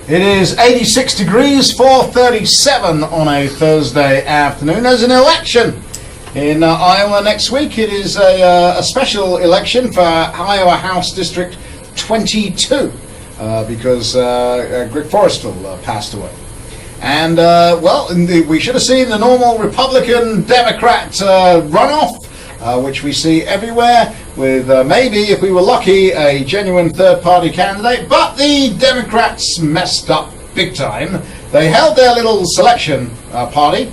It is 86 degrees, 4:37 on a Thursday afternoon. There's an election in Iowa next week. It is a special election for Iowa House District 22 because Greg Forrestal passed away. And, we should have seen the normal Republican-Democrat runoff, which we see everywhere, with maybe, if we were lucky, a genuine third-party candidate. But the Democrats messed up big time. They held their little selection party,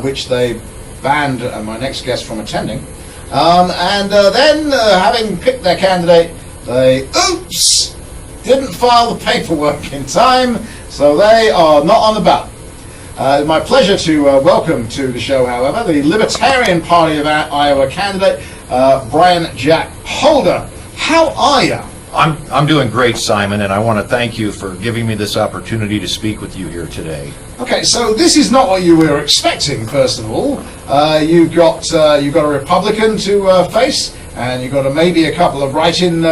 which they banned my next guest from attending. Then, having picked their candidate, they, didn't file the paperwork in time, so they are not on the ballot. My pleasure to welcome to the show, however, the Libertarian Party of Iowa candidate, Bryan Jack Holder. How are you? I'm doing great, Simon, and I want to thank you for giving me this opportunity to speak with you here today. Okay, so this is not what you were expecting. First of all, you've got a Republican to face, and you've got maybe a couple of write-in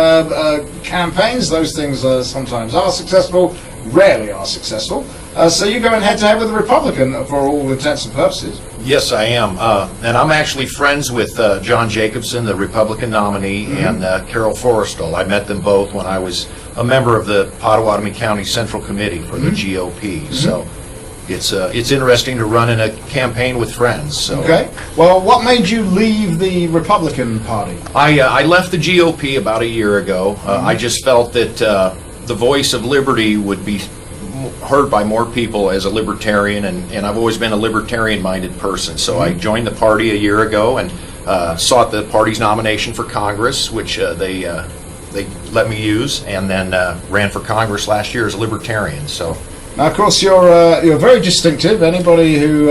campaigns. Those things sometimes are successful, rarely are successful. So you're going head-to-head with a Republican for all intents and purposes. Yes, I am. And I'm actually friends with John Jacobson, the Republican nominee, and Carol Forrestal. I met them both when I was a member of the Pottawatomie County Central Committee for the GOP. So it's interesting to run in a campaign with friends. So. Okay. Well, what made you leave the Republican Party? I left the GOP about a year ago. I just felt that the voice of liberty would be heard by more people as a libertarian, and I've always been a libertarian-minded person. So I joined the party a year ago and sought the party's nomination for Congress, which they let me use, and then ran for Congress last year as a libertarian. So. Now, of course, you're very distinctive. Anybody who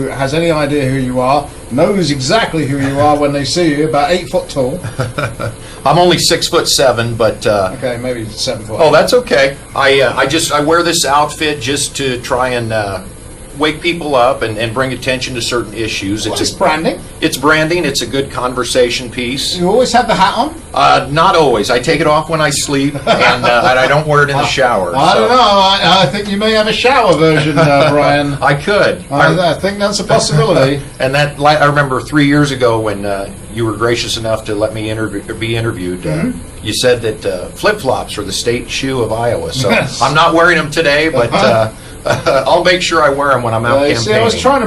has any idea who you are knows exactly who you are when they see you. About 8 foot tall. I'm only 6'7", but okay, maybe 7 foot. Oh, that's okay. I wear this outfit just to try and wake people up and bring attention to certain issues. It's branding. It's branding. It's a good conversation piece. You always have the hat on? Not always. I take it off when I sleep, and I don't wear it in the shower. I don't know. I think you may have a shower version, Bryan. I could. I think that's a possibility. And that, I remember 3 years ago when you were gracious enough to let me be interviewed. You said that flip-flops are the state shoe of Iowa. So yes. I'm not wearing them today, but I'll make sure I wear them when I'm out campaigning. See, I was trying to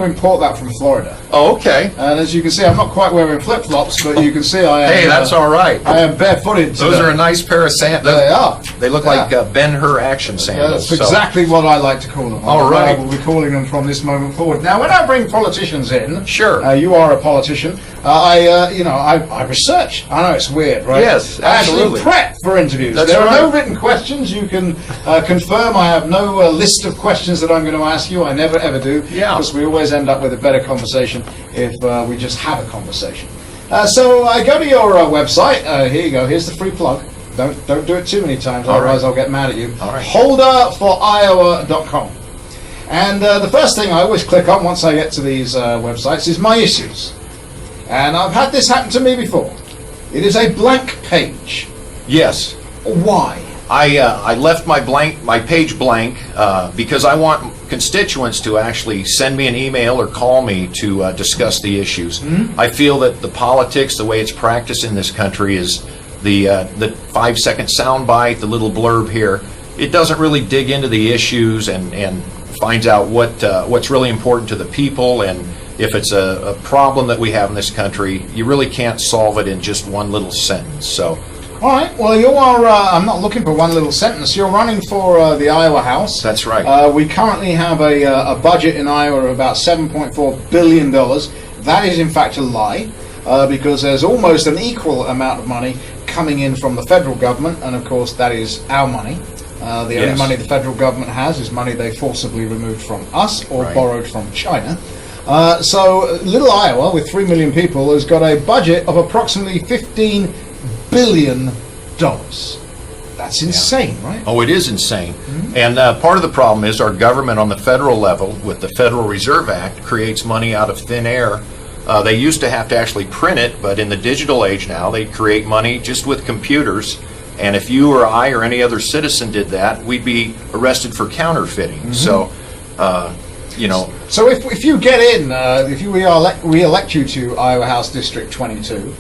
import that from Florida. Oh, okay. And as you can see, I'm not quite wearing flip-flops, but you can see I am. Hey, that's all right. I am barefooted today. Those are a nice pair of sandals. They are. They look like Ben-Hur action sandals. That's exactly what I like to call them. All right. We'll be calling them from this moment forward. Now, when I bring politicians in, sure. You are a politician. I research. I know it's weird, right? Yes, absolutely. I actually prep for interviews. That's there right. are no written questions. You can confirm I have no list of questions that I'm going to ask you. I never ever do. Yeah. Because we always end up with a better conversation if we just have a conversation. So I go to your website. Here you go. Here's the free plug. Don't do it too many times, otherwise I'll get mad at you. All right. Holderforiowa.com. And the first thing I always click on once I get to these websites is my issues. And I've had this happen to me before. It is a blank page. Yes. Why? I left my page blank because I want constituents to actually send me an email or call me to discuss the issues. I feel that the politics, the way it's practiced in this country, is the 5-second soundbite, the little blurb here. It doesn't really dig into the issues and finds out what's really important to the people, and if it's a problem that we have in this country, you really can't solve it in just one little sentence. So. All right. Well, you are. I'm not looking for one little sentence. You're running for the Iowa House. That's right. We currently have a budget in Iowa of about $7.4 billion. That is, in fact, a lie, because there's almost an equal amount of money coming in from the federal government, and of course, that is our money. The only money the federal government has is money they forcibly removed from us or borrowed from China. So, little Iowa, with 3 million people, has got a budget of approximately $15 billion. That's insane, right? Oh, it is insane. And part of the problem is our government on the federal level, with the Federal Reserve Act, creates money out of thin air. They used to have to actually print it, but in the digital age now, they create money just with computers. And if you or I or any other citizen did that, we'd be arrested for counterfeiting. So, you know. So if you get in, if we elect you to Iowa House District 22,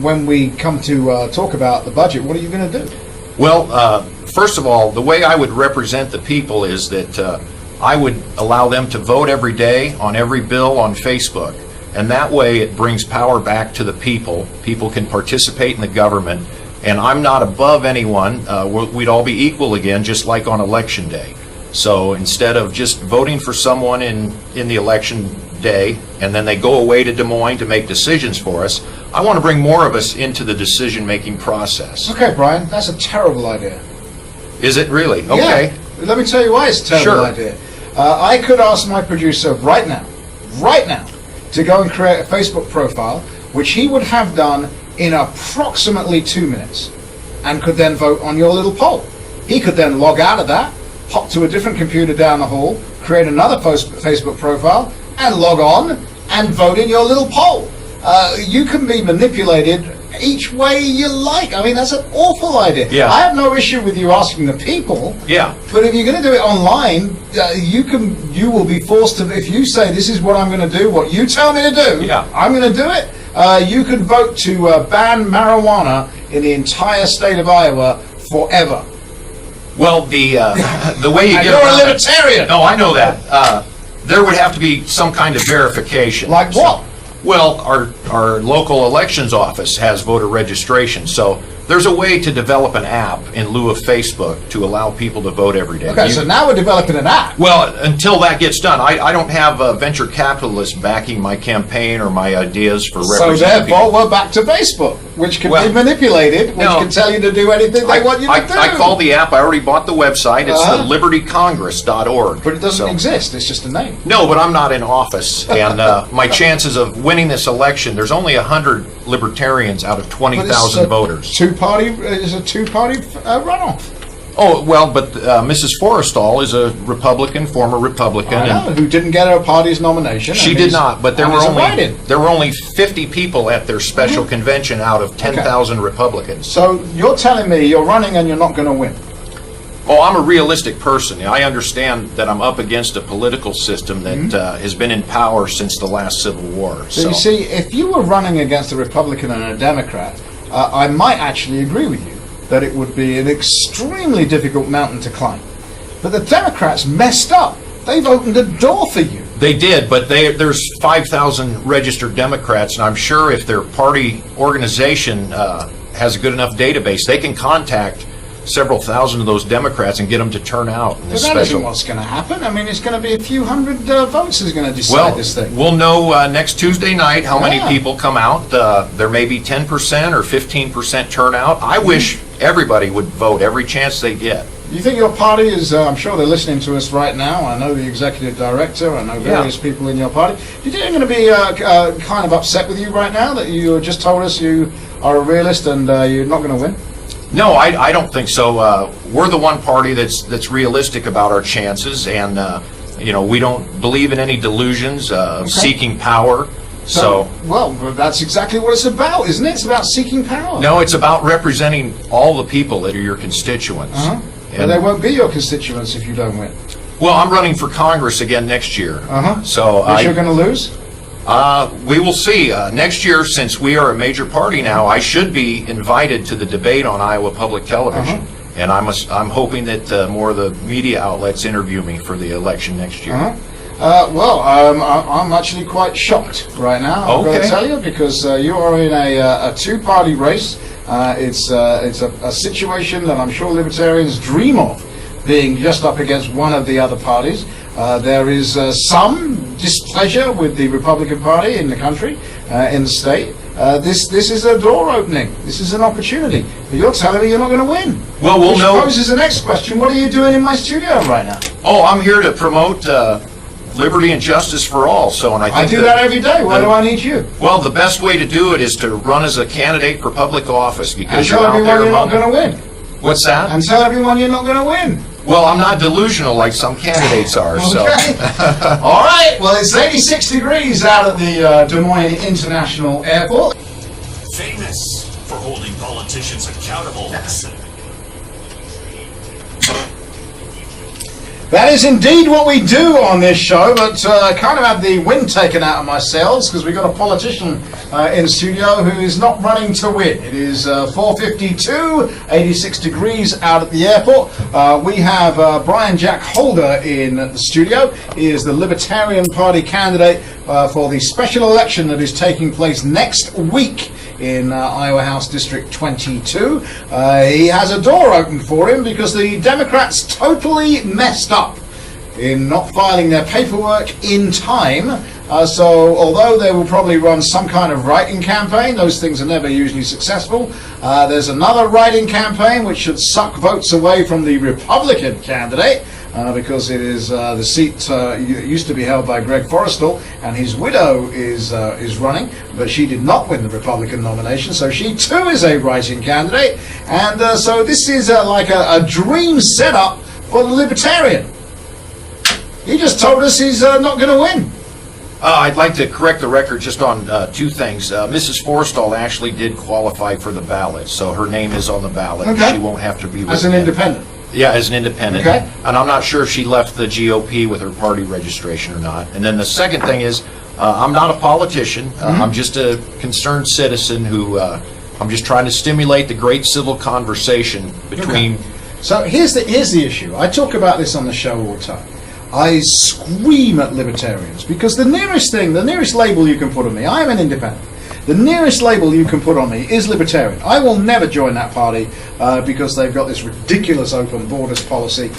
when we come to talk about the budget, what are you going to do? Well, first of all, the way I would represent the people is that I would allow them to vote every day on every bill on Facebook. And that way it brings power back to the people. People can participate in the government. And I'm not above anyone. We'd all be equal again, just like on election day. So instead of just voting for someone in the election day and then they go away to Des Moines to make decisions for us, I want to bring more of us into the decision-making process. Okay, Brian, that's a terrible idea. Is it really? Okay. Yeah. Let me tell you why it's a terrible idea. I could ask my producer right now, to go and create a Facebook profile, which he would have done in approximately 2 minutes, and could then vote on your little poll. He could then log out of that, hop to a different computer down the hall, create another Facebook profile, and log on and vote in your little poll. You can be manipulated each way you like. I mean, that's an awful idea. Yeah. I have no issue with you asking the people. Yeah. But if you're going to do it online, you will be forced to. If you say this is what I'm going to do, what you tell me to do, yeah, I'm going to do it. You can vote to ban marijuana in the entire state of Iowa forever. Well, the way you get you're a around libertarian. No, I know that. There would have to be some kind of verification. Like what? Well, our local elections office has voter registration, so there's a way to develop an app in lieu of Facebook to allow people to vote every day. Okay, so now we're developing an app. Well, until that gets done, I don't have venture capitalists backing my campaign or my ideas for representing So therefore, people. we're back to Facebook, which can be manipulated, which can tell you to do anything they want you to do. I call the app. I already bought the website. It's the libertycongress.org. But it doesn't exist. It's just a name. No, but I'm not in office, and my chances of winning this election, there's only 100 libertarians out of 20,000 voters. It's a two-party runoff. Oh, well, but Mrs. Forrestal is a Republican, former Republican. I know, who didn't get her party's nomination. She did not, but there were only 50 people at their special Mm-hmm. convention out of 10,000 Republicans. So you're telling me you're running and you're not going to win? Oh, I'm a realistic person. I understand that I'm up against a political system that has been in power since the last Civil War. So you see, if you were running against a Republican and a Democrat, I might actually agree with you that it would be an extremely difficult mountain to climb. But the Democrats messed up. They've opened a door for you. They did, but there's 5,000 registered Democrats, and I'm sure if their party organization has a good enough database, they can contact several thousand of those Democrats and get them to turn out in this But that special. isn't what's going to happen. I mean, it's going to be a few hundred votes is going to decide this thing. We'll know next Tuesday night how many people come out. There may be 10% or 15% turnout. I wish everybody would vote every chance they get. You think your party is, I'm sure they're listening to us right now. I know the executive director. I know various people in your party. Do you think they're going to be kind of upset with you right now that you just told us you are a realist and you're not going to win? No, I don't think so. We're the one party that's realistic about our chances, and we don't believe in any delusions of seeking power. Well, that's exactly what it's about, isn't it? It's about seeking power. No, it's about representing all the people that are your constituents. But they won't be your constituents if you don't win. Well, I'm running for Congress again next year. So you're going to lose? We will see. Next year, since we are a major party now, I should be invited to the debate on Iowa Public Television. And I'm hoping that more of the media outlets interview me for the election next year. I'm actually quite shocked right now, I've got to tell you, because you are in a two-party race. It's a situation that I'm sure libertarians dream of, being just up against one of the other parties. There is some displeasure with the Republican Party in the country, in the state. This is a door opening. This is an opportunity. But you're telling me you're not going to win. Well, we'll know. Which poses the next question. What are you doing in my studio right now? Oh, I'm here to promote liberty and justice for all. And I do that every day. Why do I need you? Well, the best way to do it is to run as a candidate for public office, because you're out there. You're not going to win. What's that? And tell everyone you're not going to win. Well, I'm not delusional like some candidates are. Okay. All right. Well, it's 86 degrees out at the Des Moines International Airport. Famous for holding politicians politicians accountable. That is indeed what we do on this show, but I kind of had the wind taken out of my sails because we've got a politician in studio who is not running to win. It is 4:52, 86 degrees out at the airport. We have Bryan Jack Holder in the studio. He is the Libertarian Party candidate for the special election that is taking place next week in Iowa House District 22. He has a door open for him because the Democrats totally messed up in not filing their paperwork in time. So although they will probably run some kind of write-in campaign, those things are never usually successful. There's another write-in campaign which should suck votes away from the Republican candidate, because it is the seat used to be held by Greg Forrestal, and his widow is running, but she did not win the Republican nomination, so she too is a write-in candidate. And so this is like a dream setup for the Libertarian. He just told us he's not going to win. I'd like to correct the record just on two things. Mrs. Forrestal actually did qualify for the ballot, so her name is on the ballot. Okay. She won't have to be As an independent. Yeah, as an independent. Okay. And I'm not sure if she left the GOP with her party registration or not. And then the second thing is, I'm not a politician. I'm just a concerned citizen who, I'm just trying to stimulate the great civil conversation between... Okay. So here's the issue. I talk about this on the show all the time. I scream at libertarians because the nearest label you can put on me, I am an independent. The nearest label you can put on me is libertarian. I will never join that party because they've got this ridiculous open borders policy,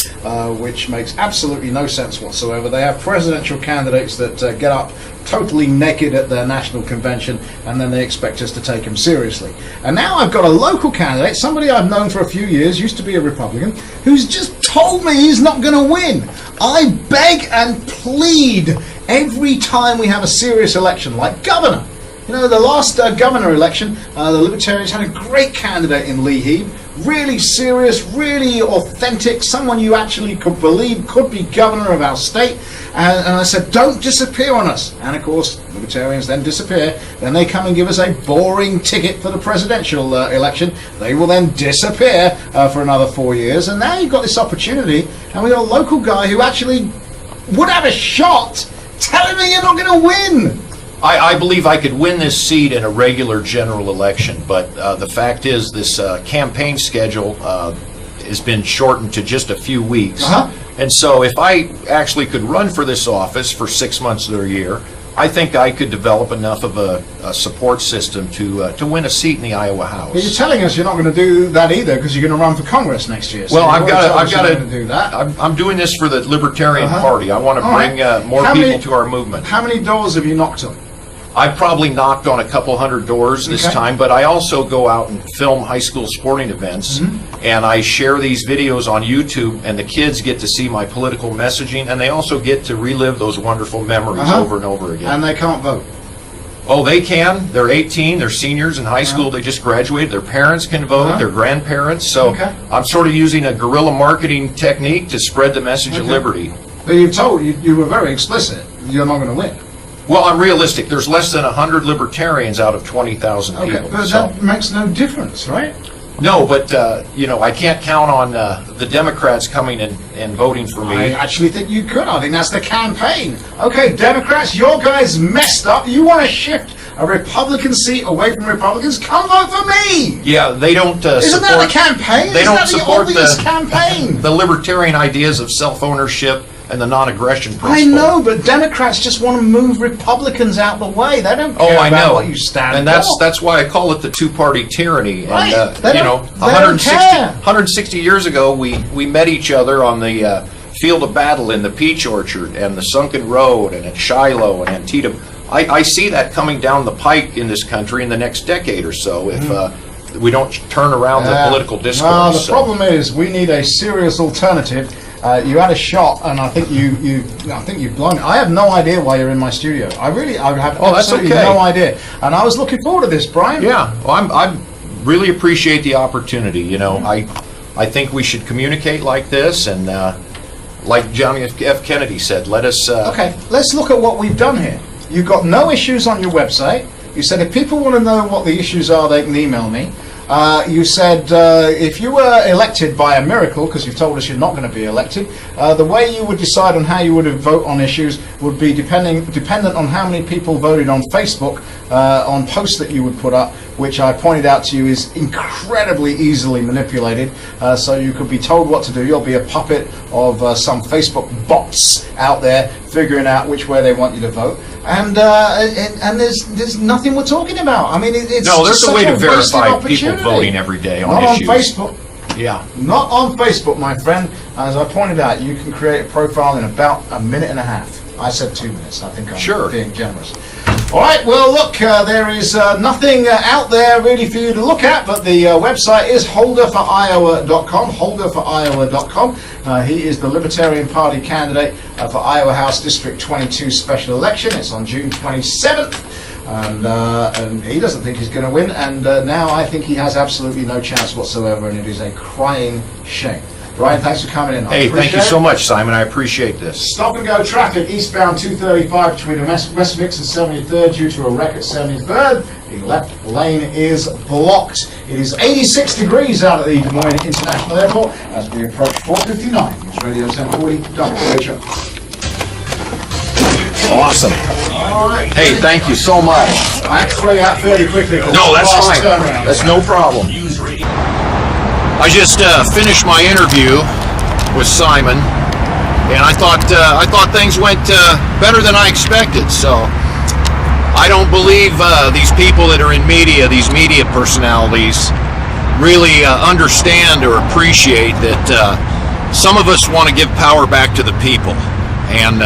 which makes absolutely no sense whatsoever. They have presidential candidates that get up totally naked at their national convention, and then they expect us to take them seriously. And now I've got a local candidate, somebody I've known for a few years, used to be a Republican, who's just told me he's not going to win. I beg and plead every time we have a serious election, like governor. You know, the last governor election, the Libertarians had a great candidate in Lee Heeb, really serious, really authentic, someone you actually could believe could be governor of our state. And I said, don't disappear on us. And of course, Libertarians then disappear. Then they come and give us a boring ticket for the presidential election. They will then disappear for another 4 years. And now you've got this opportunity, and we've got a local guy who actually would have a shot telling me you're not going to win. I believe I could win this seat in a regular general election, but the fact is this campaign schedule has been shortened to just a few weeks. And so if I actually could run for this office for 6 months or a year, I think I could develop enough of a support system to win a seat in the Iowa House. Well, you're telling us you're not going to do that either because you're going to run for Congress next year. So well, I've got to do that. I'm doing this for the Libertarian Party. I want to bring more people to our movement. How many doors have you knocked on? I've probably knocked on a couple hundred doors this time, but I also go out and film high school sporting events, and I share these videos on YouTube, and the kids get to see my political messaging, and they also get to relive those wonderful memories over and over again. And they can't vote? Oh, they can. They're 18. They're seniors in high school. They just graduated. Their parents can vote. Their grandparents. So I'm sort of using a guerrilla marketing technique to spread the message of liberty. But you were very explicit. You're not going to win. Well, I'm realistic. There's less than 100 libertarians out of 20,000 people. But that makes no difference, right? No, but, I can't count on the Democrats coming and voting for me. I actually think you could. I think that's the campaign. Okay, Democrats, your guys messed up. You want to shift a Republican seat away from Republicans? Come vote for me! Yeah, they don't Isn't that the campaign? They don't Isn't that support the obvious campaign? the libertarian ideas of self-ownership and the non-aggression principle. I know, but Democrats just want to move Republicans out the way. They don't care about what you stand and for. that's why I call it the two-party tyranny. Right. And They don't 160 years ago, we met each other on the field of battle in the Peach Orchard and the Sunken Road and at Shiloh and Antietam. I see that coming down the pike in this country in the next decade or so if we don't turn around the political discourse. Well, the problem is we need a serious alternative. You had a shot, and I think you've blown it. I have no idea why you're in my studio. I have absolutely no idea. And I was looking forward to this, Bryan. Yeah, well, I really appreciate the opportunity. I think we should communicate like this, and like John F. Kennedy said, let us... Okay, let's look at what we've done here. You've got no issues on your website. You said if people want to know what the issues are, they can email me. You said if you were elected by a miracle, because you've told us you're not going to be elected, the way you would decide on how you would vote on issues would be dependent on how many people voted on Facebook on posts that you would put up, which I pointed out to you is incredibly easily manipulated. So you could be told what to do. You'll be a puppet of some Facebook bots out there figuring out which way they want you to vote. And there's nothing we're talking about. I mean, it's no, there's a way to verify people opportunity. voting every day on Not issues. on Facebook. Yeah. Not on Facebook, my friend. As I pointed out, you can create a profile in about a minute and a half. I said 2 minutes. I think I'm being generous. All right, well, look, there is nothing out there really for you to look at, but the website is holderforiowa.com, holderforiowa.com. He is the Libertarian Party candidate for Iowa House District 22 special election. It's on June 27th. And he doesn't think he's going to win, and now I think he has absolutely no chance whatsoever, and it is a crying shame. Bryan, thanks for coming in. Hey, thank you so much, Simon. I appreciate this. Stop and go traffic eastbound 235 between West Mix and 73rd due to a wreck at 73rd. The left lane is blocked. It is 86 degrees out at the Des Moines International Airport as we approach 459. It's Radio 1040 WHO. Awesome. All right. Hey, thank you so much. I have to play out fairly quickly. No, that's fine. That's no problem. I just finished my interview with Simon, and I thought things went better than I expected. So I don't believe these people that are in media, these media personalities, really understand or appreciate that some of us want to give power back to the people, and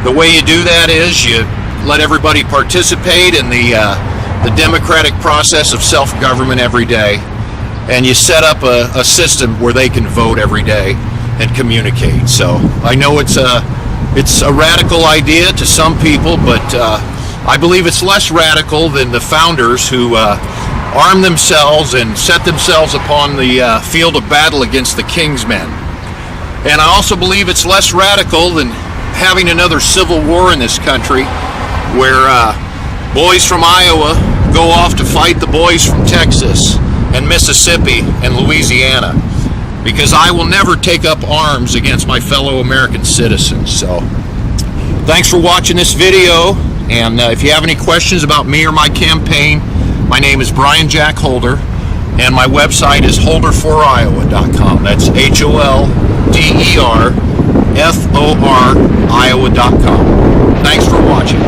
the way you do that is you let everybody participate in the democratic process of self-government every day. And you set up a system where they can vote every day and communicate. So I know it's a radical idea to some people, but I believe it's less radical than the founders who armed themselves and set themselves upon the field of battle against the king's men. And I also believe it's less radical than having another civil war in this country where boys from Iowa go off to fight the boys from Texas and Mississippi and Louisiana, because I will never take up arms against my fellow American citizens. So thanks for watching this video, and if you have any questions about me or my campaign, my name is Bryan Jack Holder, and my website is holderforiowa.com. That's HOLDERFOR Iowa.com. Thanks for watching.